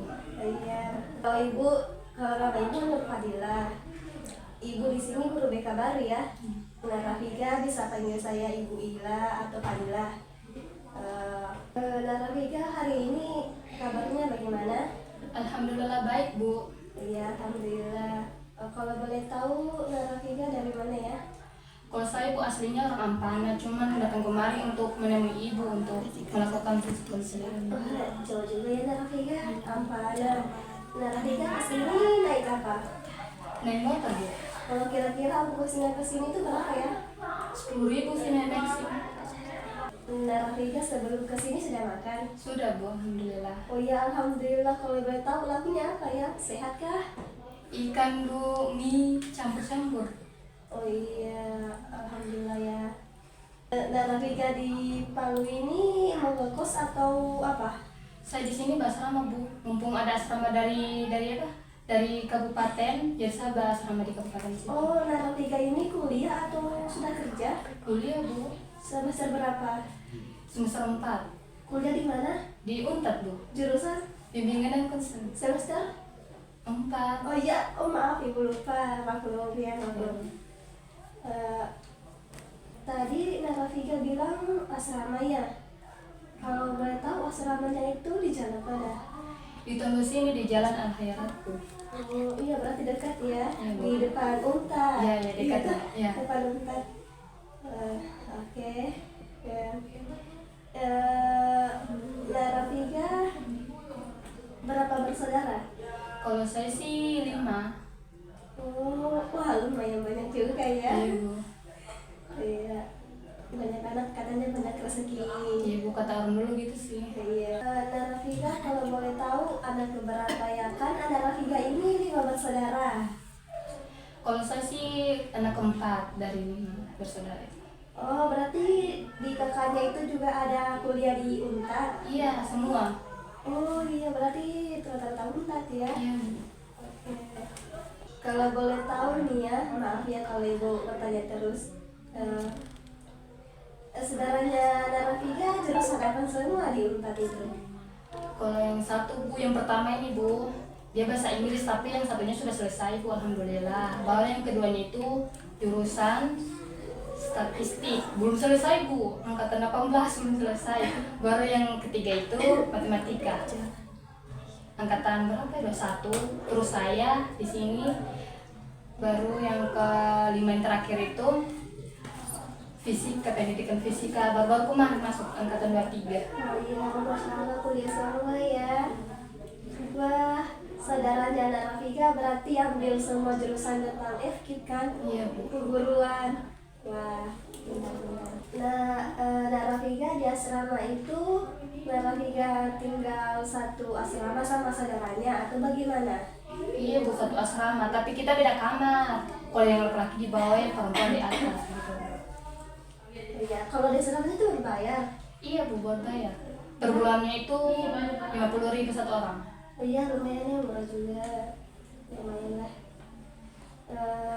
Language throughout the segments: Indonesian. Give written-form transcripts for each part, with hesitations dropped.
Bu. Iya. Kalau nama ibu Nur Fadila. Ibu di sini guru BK baru ya. Nah, Rafiga bisa panggil saya Ibu Ila atau Fadila. Nah, Rafiga hari ini kabarnya bagaimana? Alhamdulillah baik Bu. Iya, alhamdulillah. Kalau boleh tahu, Nah Rafiga dari mana ya? Kalau saya Bu aslinya orang Ampana, cuman datang kemari untuk menemui Ibu untuk melakukan konseling. Jauh juga ya Nah Rafiga. Ampana. Nah Rafiga kesini naik apa? Naik motor Bu. Kalau kira-kira ongkosnya ke sini itu berapa ya? 10.000 sih naik sih. Nah Rafiga sebelum ke sini sudah makan? Sudah Bu, alhamdulillah. Oh ya alhamdulillah. Kalau boleh tahu lakunya apa ya? Sehat kah? Ikan Bu, mie campur-campur. Oh iya, alhamdulillah ya. Nah Rafiga di Palu ini mau ngekos atau apa? Saya di sini berasrama Bu. Mumpung ada asrama dari apa? Dari kabupaten, jadi saya berasrama di kabupaten sini. Oh, Nah Rafiga ini kuliah atau sudah kerja? Kuliah Bu, Semester berapa? semester 4 Kuliah di mana? di Unpad Bu. Jurusan? Bimbingan dan konseling. Semester? 4. Oh iya, oh maaf ibu lupa, maklum ya maklum. Tadi Nah Rafiga bilang asrama ya. Kalau boleh tahu asramanya itu di jalan mana? Di Tunggu sini di Jalan Al Khairat Bu. Oh iya berarti dekat ya, Iya, Bu. di depan Unta. Iya, iya, dekat, kan? iya. Depan Unta. Oke. Ya. Nah Rafiga berapa bersaudara? Kalau saya sih 5. Oh, wah lumayan banyak juga ya. Iya Bu. Iya, banyak anak katanya banyak rezeki. Iya Bu, kata orang dulu gitu sih. Iya. Nah Rafiga kalau boleh tahu anak keberapa ya? Kan ada Rafiga ini 5 bersaudara. Kalau saya sih anak keempat dari 5 bersaudara. Oh berarti di kakaknya itu juga ada kuliah di Unpad. Iya, semua. Oh iya berarti rata-rata Unpad ya. Iya Bu. Oke. Kalau boleh tahu nih ya, maaf ya kalau ibu bertanya terus. Saudaranya Nah Rafiga jurusan apa semua di Unpad itu? Kalau yang satu Bu, yang pertama ini Bu, dia bahasa Inggris tapi yang satunya sudah selesai Bu, alhamdulillah. Baru yang keduanya itu jurusan statistik, belum selesai Bu, angkatan 18 belum selesai. Baru yang ketiga itu matematika, angkatan berapa ya? 21. Terus saya di sini baru yang kelima yang terakhir itu fisika, pendidikan fisika, baru kemarin masuk angkatan 23. Oh iya, Masya Allah kuliah semua ya. Wah, saudaranya Nah Rafiga berarti ambil semua jurusan tentang FK kan? Iya Bu. Keguruan. Wah, benar-benar. Nah, Nah Rafiga di asrama itu, Nah Rafiga tinggal satu asrama sama saudaranya atau bagaimana? Iya Bu, satu asrama, tapi kita beda kamar. Kalau yang laki-laki di bawah, yang perempuan di atas gitu. Iya, kalau di asrama itu berbayar. Iya Bu, buat bayar. Per bulannya itu 50.000 satu orang. Oh iya, lumayan ya, murah juga. Lumayan lah.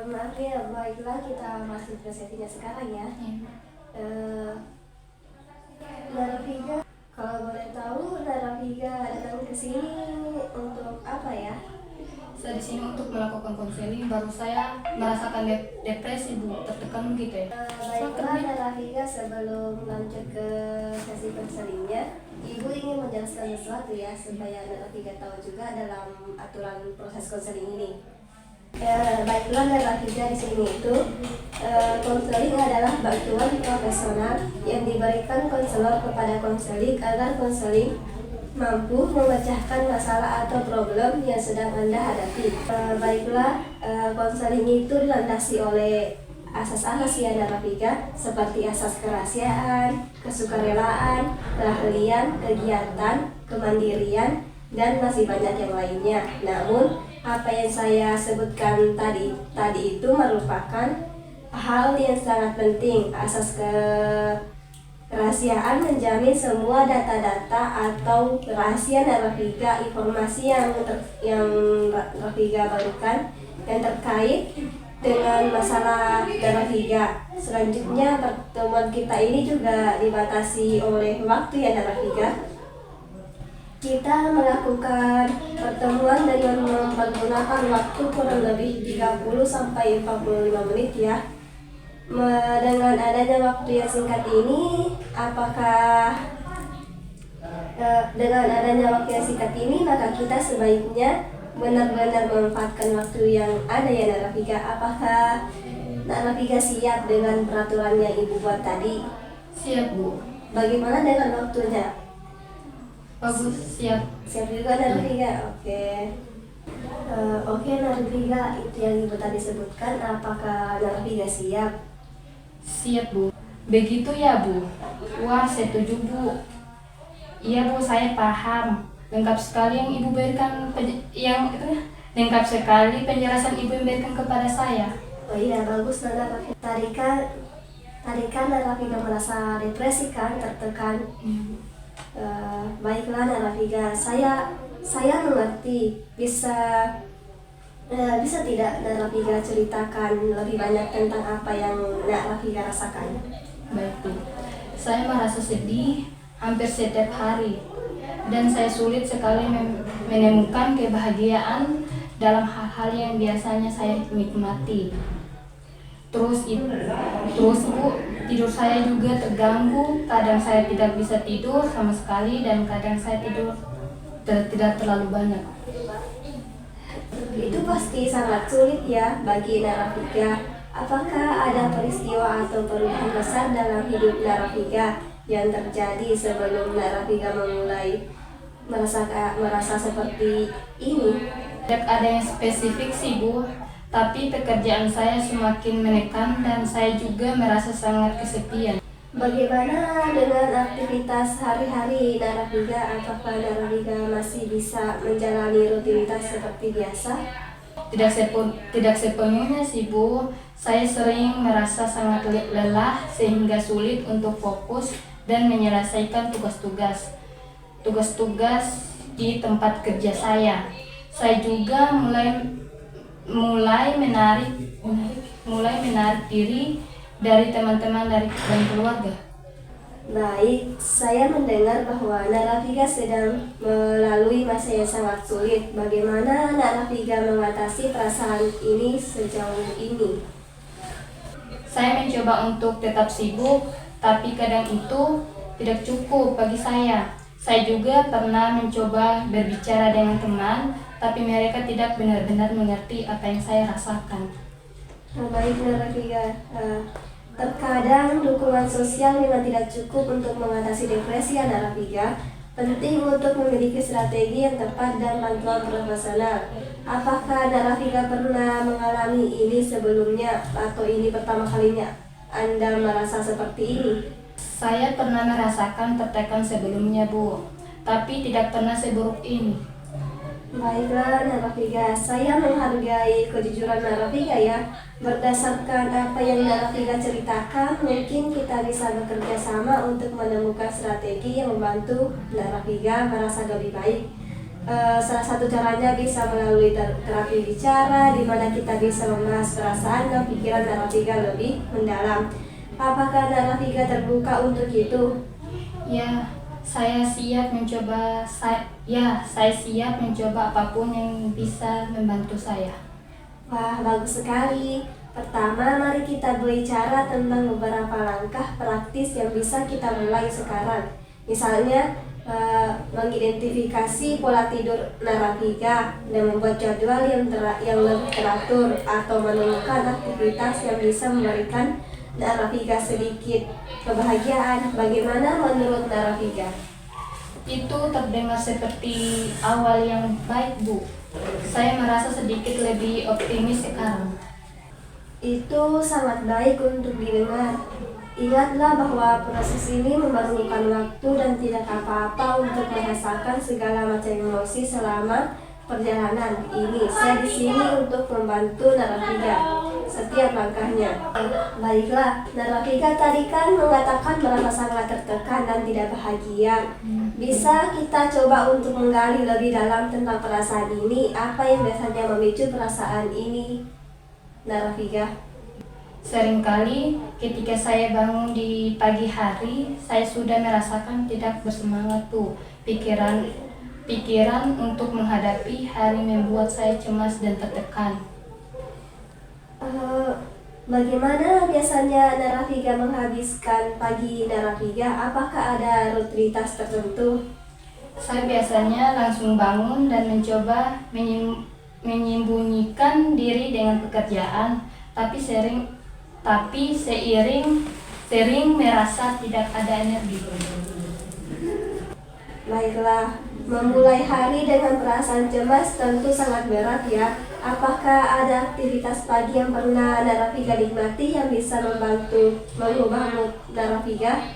Maaf ya, baiklah kita masih presentinya sekarang ya. Nah Rafiga, kalau boleh tahu Nah Rafiga datang ke sini untuk apa ya? Saya di sini untuk melakukan konseling, baru saya merasakan depresi Bu, tertekan gitu ya. Baiklah Nah Rafiga, sebelum lanjut ke sesi konselingnya, Ibu ingin menjelaskan sesuatu ya supaya Nah Rafiga tahu juga dalam aturan proses konseling ini. Baiklah Nah Rafiga, di sini itu konseling adalah bantuan profesional yang diberikan konselor kepada konseling agar konseling mampu memecahkan masalah atau problem yang sedang Anda hadapi. Baiklah, konseling itu dilandasi oleh asas-asas ya Nah Rafiga, seperti asas kerahasiaan, kesukarelaan, keahlian, kegiatan, kemandirian, dan masih banyak yang lainnya. Namun, apa yang saya sebutkan tadi itu merupakan hal yang sangat penting. Asas kerahasiaan menjamin semua data-data atau rahasia Nah Rafiga, informasi yang Rafiga berikan yang terkait dengan masalah Nah Rafiga. Selanjutnya pertemuan kita ini juga dibatasi oleh waktu ya Nah Rafiga. Kita melakukan pertemuan dengan mempergunakan waktu kurang lebih 30 sampai 45 menit ya. Dengan adanya waktu yang singkat ini, apakah dengan adanya waktu yang singkat ini maka kita sebaiknya benar-benar memanfaatkan waktu yang ada ya Nak Rafika. Apakah Nak Rafika siap dengan peraturan yang Ibu buat tadi? Siap Bu. Bagaimana dengan waktunya? Bagus, siap. Siap juga Nak Rafika? Oke. Oke Nak Rafika, itu yang Ibu tadi sebutkan. Apakah Nak Rafika siap? Siap Bu. Begitu ya Bu. Wah, setuju Bu. Iya Bu, saya paham. Lengkap sekali yang Ibu berikan lengkap sekali penjelasan Ibu yang berikan kepada saya. Oh iya, bagus Nak Rafika. Tadi kan Nak Rafika merasa depresi kan, tertekan. Baiklah Nak Rafika, saya mengerti. Bisa tidak Nak Rafika ceritakan lebih banyak tentang apa yang Nak Rafika rasakan? Baik Bu. Saya merasa sedih hampir setiap hari. Dan saya sulit sekali menemukan kebahagiaan dalam hal-hal yang biasanya saya nikmati. Terus Bu, tidur saya juga terganggu. Kadang saya tidak bisa tidur sama sekali dan kadang saya tidur tidak terlalu banyak. Itu pasti sangat sulit ya bagi Nak Rafika. Apakah ada peristiwa atau perubahan besar dalam hidup Nak Rafika yang terjadi sebelum Nak Rafika memulai merasa seperti ini? Tidak ada yang spesifik sih Bu, tapi pekerjaan saya semakin menekan dan saya juga merasa sangat kesepian. Bagaimana dengan aktivitas hari-hari Nak Rafika? Apakah Nak Rafika masih bisa menjalani rutinitas seperti biasa? Tidak sepenuhnya sih Bu, saya sering merasa sangat lelah sehingga sulit untuk fokus dan menyelesaikan tugas-tugas di tempat kerja saya. Saya juga mulai menarik diri dari teman-teman dan keluarga. Baik, saya mendengar bahwa Nak Rafika sedang melalui masa yang sangat sulit. Bagaimana Nak Rafika mengatasi perasaan ini sejauh ini? Saya mencoba untuk tetap sibuk, tapi kadang itu tidak cukup bagi saya. Saya juga pernah mencoba berbicara dengan teman, tapi mereka tidak benar-benar mengerti apa yang saya rasakan. Baik Nak Rafika, terkadang dukungan sosial memang tidak cukup untuk mengatasi depresi ya Nak Rafika. Penting untuk memiliki strategi yang tepat dan bantuan profesional. Apakah Nak Rafika pernah mengalami ini sebelumnya atau ini pertama kalinya Anda merasa seperti ini? Saya pernah merasakan tertekan sebelumnya Bu, tapi tidak pernah seburuk ini. Baiklah Nak Rafika, saya menghargai kejujuran Nak Rafika ya. Berdasarkan apa yang Nak Rafika ceritakan, mungkin kita bisa bekerja sama untuk menemukan strategi yang membantu Nak Rafika merasa lebih baik. Salah satu caranya bisa melalui terapi bicara, di mana kita bisa membahas perasaan dan pikiran Nak Rafika lebih mendalam. Apakah Nak Rafika terbuka untuk itu? Ya, saya siap mencoba. Saya siap mencoba apapun yang bisa membantu saya. Wah, bagus sekali. Pertama, mari kita berbicara tentang beberapa langkah praktis yang bisa kita mulai sekarang. Misalnya, mengidentifikasi pola tidur Nak Rafika dan membuat jadwal yang lebih teratur, atau menemukan aktivitas yang bisa memberikan Nak Rafika sedikit kebahagiaan. Bagaimana menurut Nak Rafika? Itu terdengar seperti awal yang baik Bu. Saya merasa sedikit lebih optimis sekarang. Itu sangat baik untuk didengar. Ingatlah bahwa proses ini memerlukan waktu dan tidak apa-apa untuk merasakan segala macam emosi selama perjalanan ini. Saya di sini untuk membantu Nak Rafika setiap langkahnya. Baiklah, Nak Rafika tadi kan mengatakan merasa sangat tertekan dan tidak bahagia. Bisa kita coba untuk menggali lebih dalam tentang perasaan ini. Apa yang biasanya memicu perasaan ini, Nak Rafika? Seringkali ketika saya bangun di pagi hari, saya sudah merasakan tidak bersemangat tuh. pikiran untuk menghadapi hari membuat saya cemas dan tertekan. Bagaimana biasanya Narafiga menghabiskan pagi Narafiga? Apakah ada rutinitas tertentu? Saya biasanya langsung bangun dan mencoba menyembunyikan diri dengan pekerjaan, tapi sering merasa tidak ada energi. Baiklah, memulai hari dengan perasaan cemas tentu sangat berat ya. Apakah ada aktivitas pagi yang pernah Narafiga nikmati yang bisa membantu mengubah mood Narafiga?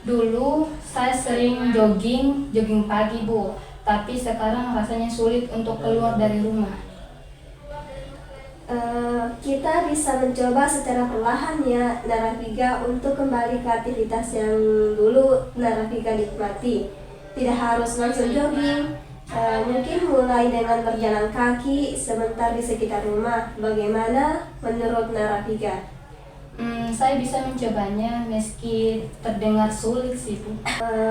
Dulu saya sering jogging pagi Bu, tapi sekarang rasanya sulit untuk keluar dari rumah. Kita bisa mencoba secara perlahan ya Narafiga untuk kembali ke aktivitas yang dulu Narafiga nikmati. Tidak harus langsung jogging, mungkin mulai dengan berjalan kaki sebentar di sekitar rumah. Bagaimana menurut Narafiga? Saya bisa mencobanya meski terdengar sulit sih Bu.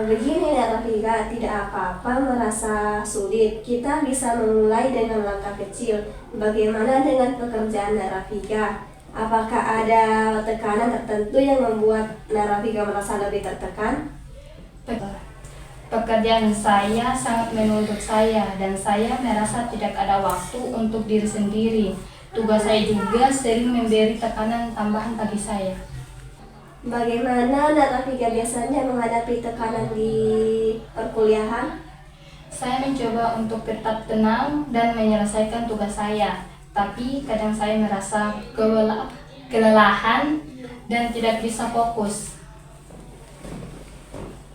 Begini Narafiga, tidak apa-apa merasa sulit. Kita bisa memulai dengan langkah kecil. Bagaimana dengan pekerjaan Narafiga? Apakah ada tekanan tertentu yang membuat Narafiga merasa lebih tertekan? Pekerjaan saya sangat menuntut saya dan saya merasa tidak ada waktu untuk diri sendiri. Tugas saya juga sering memberi tekanan tambahan bagi saya. Bagaimana Narafiga biasanya menghadapi tekanan di perkuliahan? Saya mencoba untuk tetap tenang dan menyelesaikan tugas saya, tapi kadang saya merasa kelelahan dan tidak bisa fokus.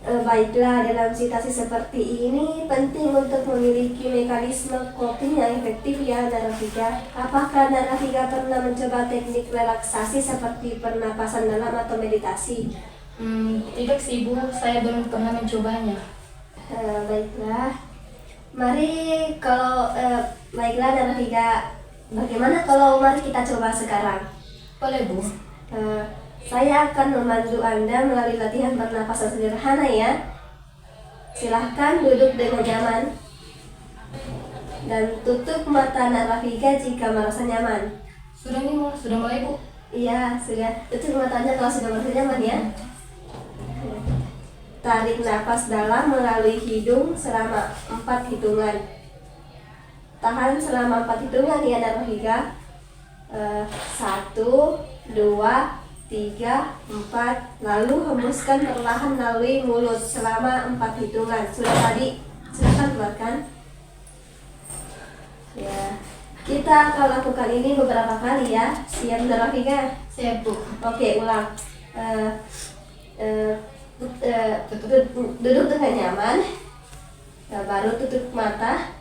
Baiklah, dalam situasi seperti ini penting untuk memiliki mekanisme coping yang efektif ya Narafiga. Apakah Narafiga pernah mencoba teknik relaksasi seperti pernapasan dalam atau meditasi? Tidak sih Bu, saya belum pernah mencobanya. Baiklah, baiklah Narafiga, bagaimana kalau mari kita coba sekarang? Boleh Bu. Saya akan membantu Anda melalui latihan pernapasan sederhana ya. Silahkan duduk dengan nyaman dan tutup mata Narafiga jika merasa nyaman. Sudah mulai Bu? Iya, sudah. Tutup matanya kalau sudah merasa nyaman ya. Tarik nafas dalam melalui hidung selama 4 hitungan. Tahan selama 4 hitungan ya Narafiga. 1, 2, 3, 4, lalu hembuskan perlahan melalui mulut selama 4 hitungan. Sudah tadi, silahkan keluarkan. Ya, kita akan lakukan ini beberapa kali ya. Siap Narafiga? Siap Bu. Oke, ulang. Duduk dengan nyaman. Nah, baru tutup mata,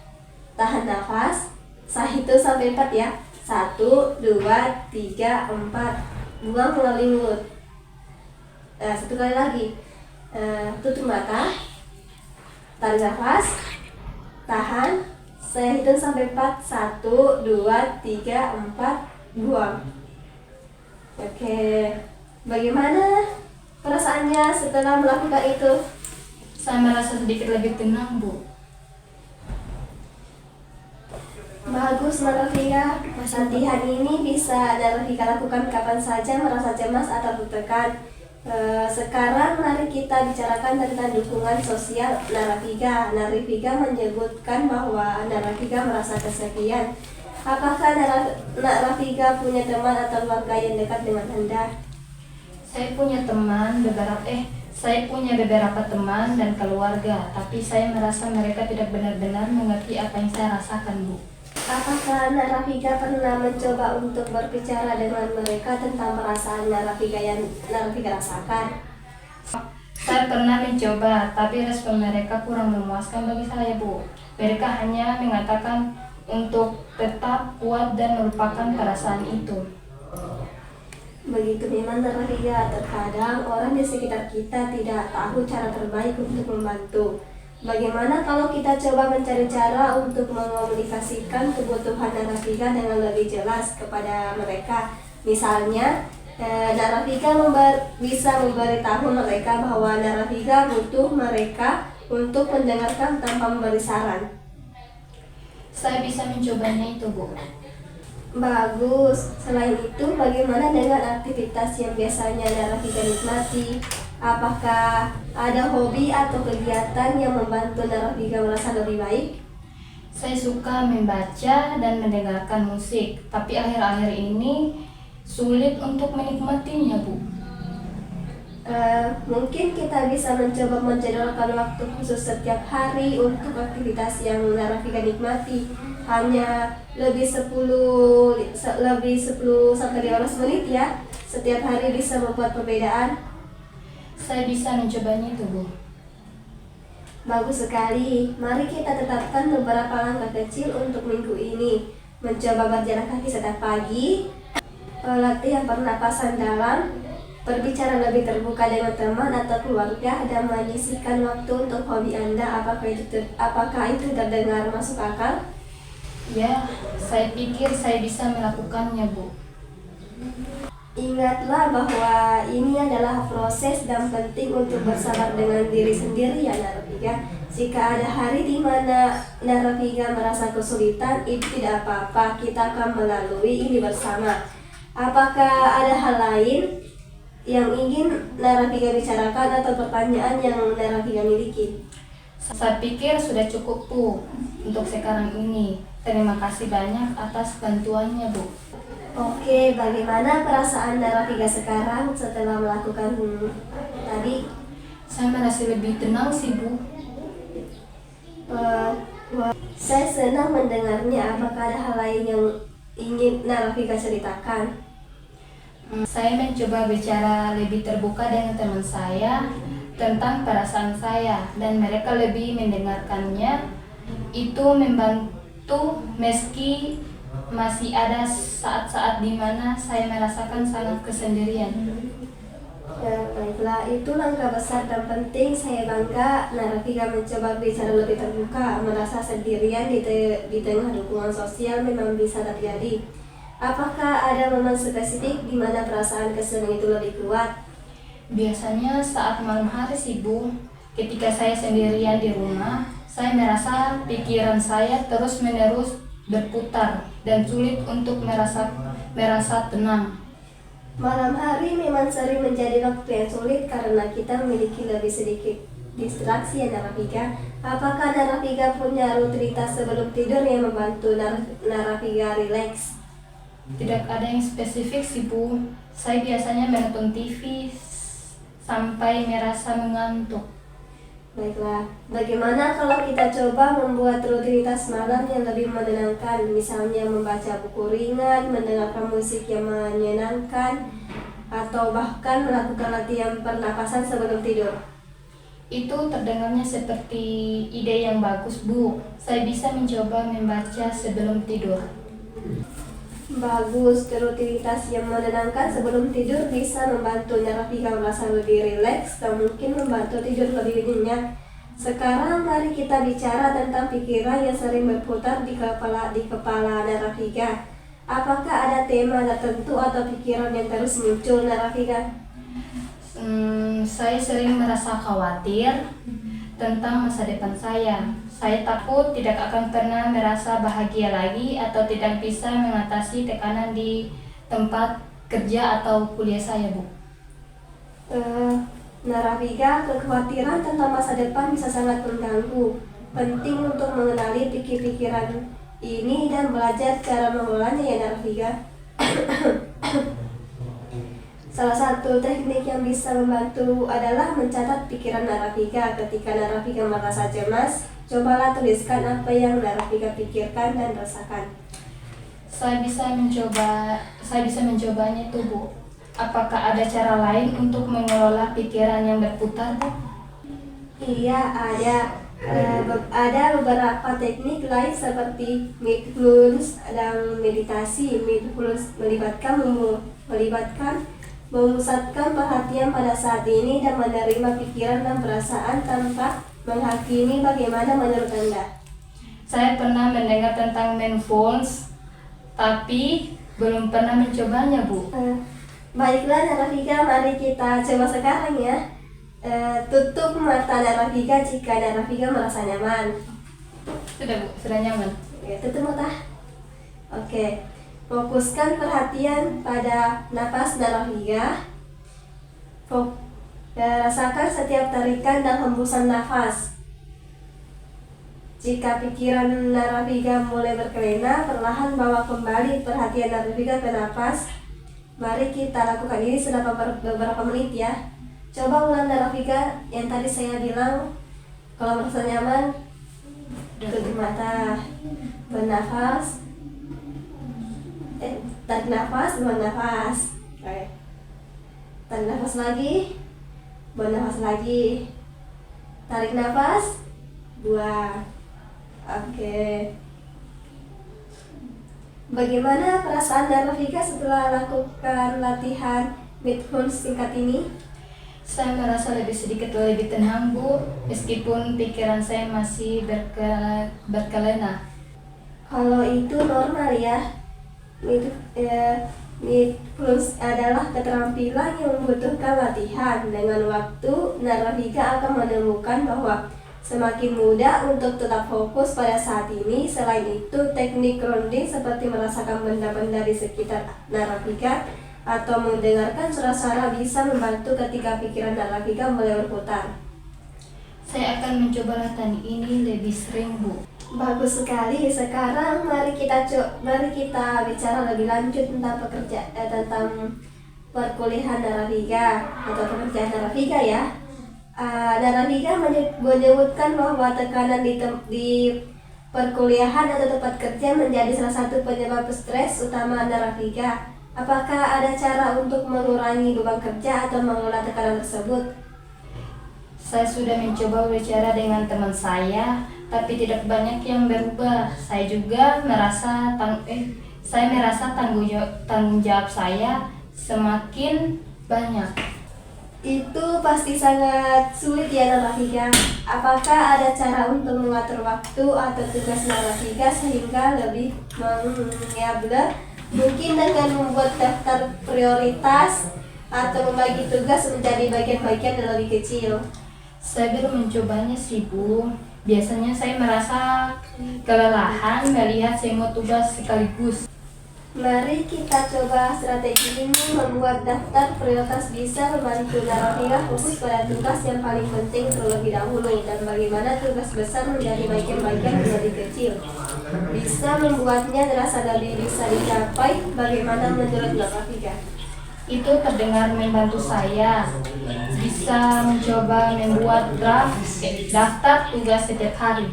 tahan nafas. Saya hitung sampai 4 ya. 1, 2, 3, 4. Buang melalui mulut. 1 kali lagi. Tutup mata, tarik nafas, tahan. Saya hitung sampai 4. 1, 2, 3, 4. Buang. Oke. Bagaimana perasaannya setelah melakukan itu? Saya merasa sedikit lebih tenang Bu. Bagus Narafiga, latihan ini bisa Narafiga lakukan kapan saja merasa cemas atau tertekan. Sekarang mari kita bicarakan tentang dukungan sosial Narafiga. Narafiga menyebutkan bahwa Narafiga merasa kesepian. Apakah Narafiga punya teman atau keluarga yang dekat dengan Anda? Saya punya beberapa teman dan keluarga, tapi saya merasa mereka tidak benar-benar mengerti apa yang saya rasakan Bu. Apakah Narafiga pernah mencoba untuk berbicara dengan mereka tentang perasaan Narafiga yang Narafiga rasakan? Saya pernah mencoba, tapi respon mereka kurang memuaskan bagi saya Bu. Mereka hanya mengatakan untuk tetap kuat dan melupakan perasaan itu. Begitu memang Narafiga, terkadang orang di sekitar kita tidak tahu cara terbaik untuk membantu. Bagaimana kalau kita coba mencari cara untuk mengomunikasikan kebutuhan Narafiga dengan lebih jelas kepada mereka? Misalnya, Narafiga bisa memberitahu mereka bahwa Narafiga butuh mereka untuk mendengarkan tanpa memberi saran. Saya bisa mencobanya itu, Bu. Bagus. Selain itu, bagaimana dengan aktivitas yang biasanya Narafika nikmati? Apakah ada hobi atau kegiatan yang membantu Narafika merasa lebih baik? Saya suka membaca dan mendengarkan musik, tapi akhir-akhir ini sulit untuk menikmatinya, Bu. Mungkin kita bisa mencoba menjadwalkan waktu khusus setiap hari untuk aktivitas yang Narafika nikmati. Hanya lebih 10 sampai 15 menit ya. Setiap hari bisa membuat perbedaan. Saya bisa mencobanya itu, Bu. Bagus sekali. Mari kita tetapkan beberapa langkah kecil untuk minggu ini. Mencoba berjalan kaki setiap pagi, latihan pernapasan dalam, berbicara lebih terbuka dengan teman atau keluarga, dan menyisihkan waktu untuk hobi Anda. Apakah itu terdengar masuk akal? Ya, saya pikir saya bisa melakukannya, Bu. Ingatlah bahwa ini adalah proses dan penting untuk bersabar dengan diri sendiri ya Narafika. Jika ada hari di mana Narafika merasa kesulitan, itu tidak apa-apa, kita akan melalui ini bersama. Apakah ada hal lain yang ingin Narafika bicarakan atau pertanyaan yang Narafika miliki? Saya pikir sudah cukup, Bu, untuk sekarang ini. Terima kasih banyak atas bantuannya, Bu. Oke, bagaimana perasaan Narafika sekarang setelah melakukan tadi? Saya merasa lebih tenang sih, Bu. Saya senang mendengarnya. Apakah ada hal lain yang ingin Narafika ceritakan? Saya mencoba bicara lebih terbuka dengan teman saya tentang perasaan saya, dan mereka lebih mendengarkannya. Itu membantu meski masih ada saat-saat di mana saya merasakan sangat kesendirian. Ya, baiklah, itu langkah besar dan penting. Saya bangga Narafika mencoba bicara lebih terbuka. Merasa sendirian di tengah dukungan sosial memang bisa terjadi. Apakah ada momen spesifik di mana perasaan kesendirian itu lebih kuat? Biasanya saat malam hari sih, Bu. Ketika saya sendirian di rumah, saya merasa pikiran saya terus-menerus berputar dan sulit untuk merasa tenang. Malam hari memang sering menjadi waktu yang sulit karena kita memiliki lebih sedikit distraksi ya Narafika. Apakah Narafika punya rutinitas sebelum tidur yang membantu Narafika rileks? Tidak ada yang spesifik sih, Bu. Saya biasanya menonton TV sampai merasa mengantuk. Baiklah, bagaimana kalau kita coba membuat rutinitas malam yang lebih menenangkan, misalnya membaca buku ringan, mendengarkan musik yang menyenangkan, atau bahkan melakukan latihan pernapasan sebelum tidur? Itu terdengarnya seperti ide yang bagus, Bu. Saya bisa mencoba membaca sebelum tidur. Bagus, rutinitas yang menenangkan sebelum tidur bisa membantu Narafika merasa lebih rileks dan mungkin membantu tidur lebih nyenyak. Sekarang mari kita bicara tentang pikiran yang sering berputar di kepala Narafika. Apakah ada tema tertentu atau pikiran yang terus muncul Narafika? Saya sering merasa khawatir tentang masa depan saya. Saya takut tidak akan pernah merasa bahagia lagi atau tidak bisa mengatasi tekanan di tempat kerja atau kuliah saya, Bu. Narafika, kekhawatiran tentang masa depan bisa sangat mengganggu. Penting untuk mengenali pikiran ini dan belajar cara mengelolanya ya Narafika. Salah satu teknik yang bisa membantu adalah mencatat pikiran Narafika. Ketika Narafika merasa cemas, cobalah tuliskan apa yang Narafika pikirkan dan rasakan. Saya bisa mencobanya itu, Bu. Apakah ada cara lain untuk mengelola pikiran yang berputar, Bu? Iya, ada. Ada beberapa teknik lain seperti mindfulness dan meditasi. Mindfulness melibatkan memusatkan perhatian pada saat ini dan menerima pikiran dan perasaan tanpa menghakimi. Bagaimana menurut Anda? Saya pernah mendengar tentang mindfulness, tapi belum pernah mencobanya, Bu. Baiklah Narafika, mari kita coba sekarang ya. Tutup mata Narafiga jika Narafiga merasa nyaman. Sudah Bu, sudah nyaman. Oke, tutup mata. Oke, fokuskan perhatian pada napas Narafiga. Rasakan setiap tarikan dan hembusan nafas. Jika pikiran Narafiga mulai berkelana, perlahan bawa kembali perhatian Narafiga ke napas. Mari kita lakukan ini selama beberapa menit ya. Coba ulang Narafiga yang tadi saya bilang. Kalau merasa nyaman, tutup mata, bernafas, tarik nafas, buang nafas. Oke. Tarik nafas lagi, buang nafas lagi. Tarik nafas, buang. Oke. Bagaimana perasaan Narafiga setelah lakukan latihan mindfulness singkat ini? Saya merasa sedikit lebih tenang Bu, meskipun pikiran saya masih berkelana. Kalau itu normal ya. Mindfulness adalah keterampilan yang membutuhkan latihan. Dengan waktu, Narafiga akan menemukan bahwa semakin mudah untuk tetap fokus pada saat ini. Selain itu, teknik grounding seperti merasakan benda-benda di sekitar Narafiga atau mendengarkan suara-suara bisa membantu ketika pikiran Narafiga mulai berputar. Saya akan mencoba latihan ini lebih sering Bu. Bagus sekali. Sekarang mari kita bicara lebih lanjut tentang tentang perkuliahan Narafiga atau pekerjaan Narafiga ya. Narafiga menyebutkan bahwa tekanan di perkuliahan atau tempat kerja menjadi salah satu penyebab stres utama Narafiga. Apakah ada cara untuk mengurangi beban kerja atau mengelola tekanan tersebut? Saya sudah mencoba berbicara dengan teman saya, tapi tidak banyak yang berubah. Saya juga merasa tanggung jawab saya semakin banyak. Itu pasti sangat sulit ya Narafiga. Apakah ada cara untuk mengatur waktu atau tugas Narafiga sehingga lebih mengabda? Mungkin dengan membuat daftar prioritas atau membagi tugas menjadi bagian-bagian yang lebih kecil. Saya belum mencobanya sih Bu. Biasanya saya merasa kelelahan melihat semua tugas sekaligus. Mari kita coba strategi ini. Membuat daftar prioritas bisa membantu Narafiga fokus pada tugas yang paling penting terlebih dahulu, dan bagaimana tugas besar menjadi bagian-bagian menjadi kecil. Bisa membuatnya terasa lebih bisa dicapai. Bagaimana menurut Narafiga? Itu terdengar membantu saya. Bisa mencoba membuat daftar tugas setiap hari.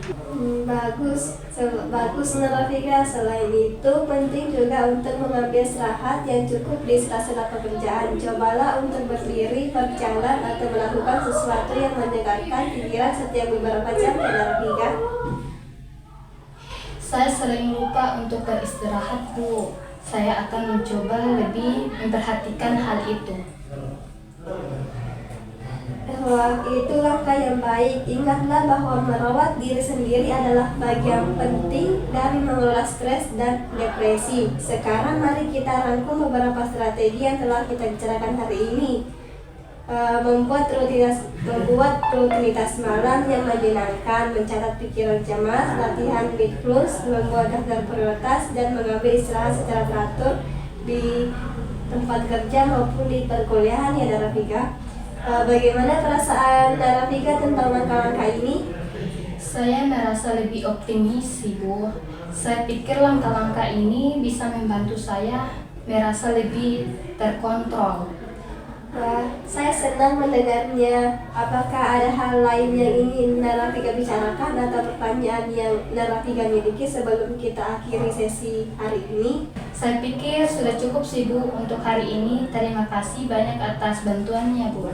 Bagus Narafiga. Selain itu penting juga untuk mengambil istirahat yang cukup di sela-sela pekerjaan. Cobalah untuk berdiri, berjalan, atau melakukan sesuatu yang menyegarkan pikiran setiap beberapa jam ya Narafiga. Saya sering lupa untuk beristirahat Bu. Saya akan mencoba lebih memperhatikan hal itu. Wah, itu langkah yang baik. Ingatlah bahwa merawat diri sendiri adalah bagian penting dari mengelola stres dan depresi. Sekarang mari kita rangkum beberapa strategi yang telah kita bicarakan hari ini. Membuat rutinitas malam yang menyenangkan, mencatat pikiran cemas, latihan mindfulness, membuat daftar prioritas, dan mengambil istirahat secara teratur di tempat kerja maupun di perkuliahan ya Narafiga. Bagaimana perasaan Narafiga tentang langkah-langkah ini? Saya merasa lebih optimis sih Bu. Saya pikir langkah-langkah ini bisa membantu saya merasa lebih terkontrol. Wah, saya senang mendengarnya. Apakah ada hal lain yang ingin Narafiga bicarakan atau pertanyaan yang Narafiga miliki sebelum kita akhiri sesi hari ini? Saya pikir sudah cukup sih Bu untuk hari ini. Terima kasih banyak atas bantuannya Bu.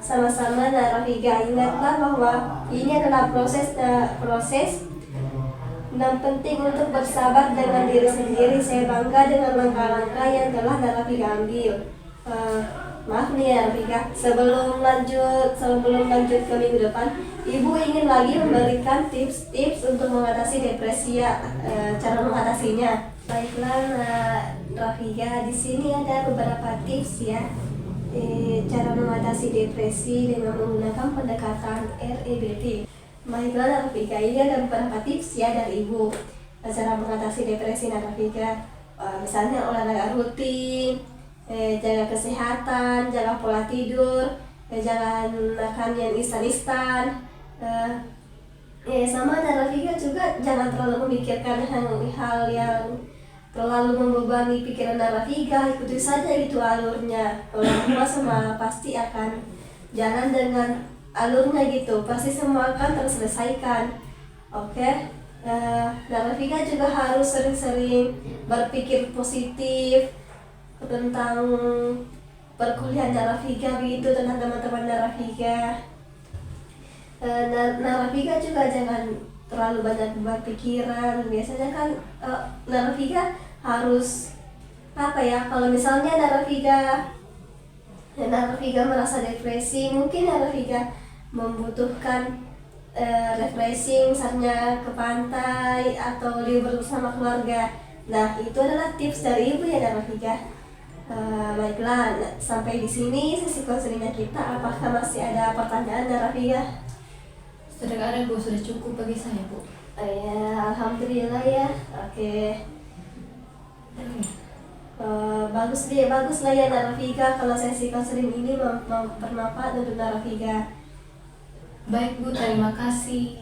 Sama-sama Narafiga. Ingatlah bahwa ini adalah proses dan penting untuk bersabar dengan diri sendiri. Saya bangga dengan langkah-langkah yang telah Narafiga ambil. Maaf nih Narafiga, sebelum lanjut ke minggu depan, Ibu ingin lagi memberikan tips-tips untuk mengatasi depresi ya, cara mengatasinya. Baiklah Narafiga, di sini ada beberapa tips ya. cara mengatasi depresi dengan menggunakan pendekatan REBT. Baiklah Narafika, ini ada beberapa tips ya dari Ibu cara mengatasi depresi Narafika. Misalnya olahraga rutin, jaga kesehatan, jaga pola tidur, jangan makan yang instan-instan. Sama Narafika juga jangan terlalu memikirkan hal yang terlalu membebani pikiran Narafika, ikuti saja itu alurnya. Kalau semua sama pasti akan jalan dengan alurnya gitu, pasti semua akan terselesaikan. Oke. Narafika juga harus sering-sering berpikir positif tentang perkuliahan Narafika begitu, tentang teman-teman Narafika. Narafika juga jangan terlalu banyak berpikiran. Biasanya kan Narafika harus kalau misalnya Narafika merasa depresi, mungkin Narafika membutuhkan refreshing, misalnya ke pantai atau libur bersama keluarga. Nah, itu adalah tips dari Ibu ya Narafika. Baiklah, sampai di sini sesi konselingnya kita. Apakah masih ada pertanyaan Narafika? Sudah nggak ada Bu, sudah cukup bagi saya Bu. Ya, alhamdulillah ya. Oke. Bagus lah ya Narafika kalau sesi konseling ini bermanfaat untuk Narafika. Baik Bu, terima kasih.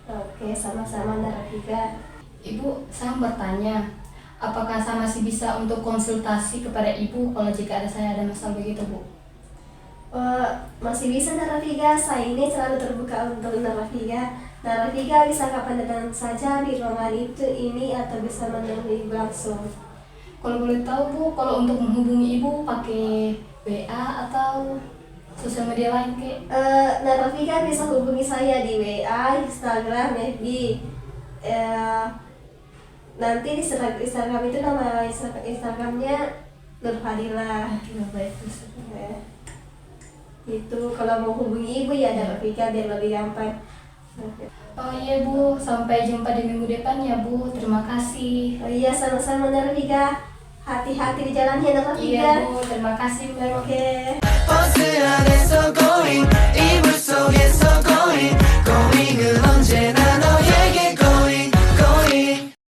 Oke, sama-sama Narafika. Ibu, saya bertanya, apakah saya masih bisa untuk konsultasi kepada Ibu kalau jika saya ada masalah begitu Bu? Masih bisa Narafika, saya ini selalu terbuka untuk Narafika. Narafika bisa kapan datang saja di ruangan ini atau bisa menemui Ibu langsung. Kalau boleh tahu Bu, kalau untuk menghubungi Ibu pakai WA atau sosial media lain ke? Narafika bisa hubungi saya di WA, Instagram, FB. Nanti di Instagram itu nama Instagramnya Nur Fadilah. Baik Bu. Itu kalau mau hubungi Ibu ya Narafika biar lebih gampang. Oh iya Bu, sampai jumpa di minggu depan ya Bu. Terima kasih. Oh iya, sama-sama Narafika. Hati-hati di jalannya Narafika. Iya Bu, terima kasih Bu. Oke. 버스 안에서 going 이불 속에서 going